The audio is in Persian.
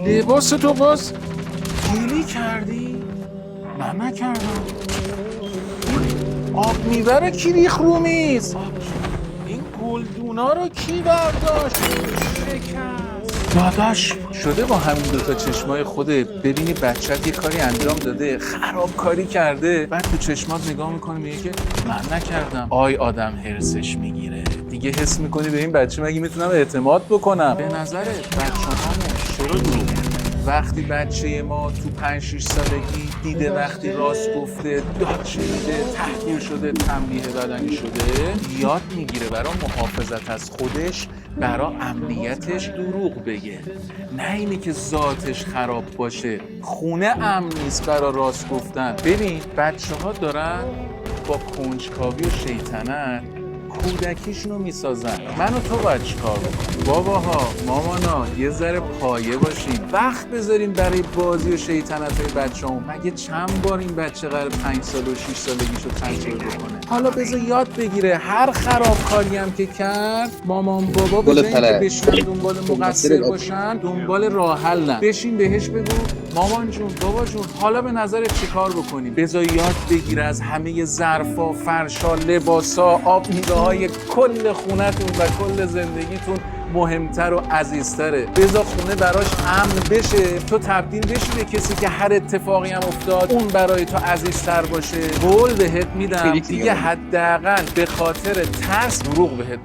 لباس تو باز گیلی کردی؟ من نکردم. آب میبره کی ریخ رو میز؟ این گلدونا رو کی برداشت؟ شکست داداش شده با همین دوتا چشمای خوده ببینی بچت یه کاری انجام داده خرابکاری کرده، بعد تو چشمات نگاه میکنی میگه که من نکردم. آدم هرسش میگیره دیگه، حس میکنی به این بچه مگه میتونم اعتماد بکنم؟ به نظرت بچه‌هامون چرا دروغ؟ وقتی بچه ما تو 5-6 سالگی دیده وقتی راست گفته، داد شنیده، تحقیر شده، تنبیه بدنی شده، یاد میگیره برای محافظت از خودش، برای امنیتش دروغ بگه. نه اینی که ذاتش خراب باشه. خونه امن نیست برای راست گفتن. ببین بچه ها دارن با کنجکاوی و شیطنت کودکیشونو میسازن. من و تو باید چیکار بکنیم؟ باباها، مامانا، یه ذره پایه باشیم، وقت بذاریم برای بازی و شیطنت‌های بچه‌مون. مگه چند بار این بچه قرار 5 سال و 6 سالگیشو کنترل بکنه؟ حالا بذار یاد بگیره هر خرابکاری هم که کرد، مامان بابا به جای اینکه بشینن دنبال مقصر باشن، دنبال راه حلن. بشین بهش بگو مامان جون، بابا جون، حالا به نظرت چیکار بکنیم؟ بذار یاد بگیره از همه ظرفا، فرشا، لباسا، آب میوه‌های کل خونتون و کل زندگیتون مهمتر و عزیزتره. بذار خونه براش امن بشه، تو تبدیل بشی به کسی که هر اتفاقی هم افتاد اون برای تو عزیزتر باشه. قول بهت میدم دیگه حداقل به خاطر ترس دروغ بهت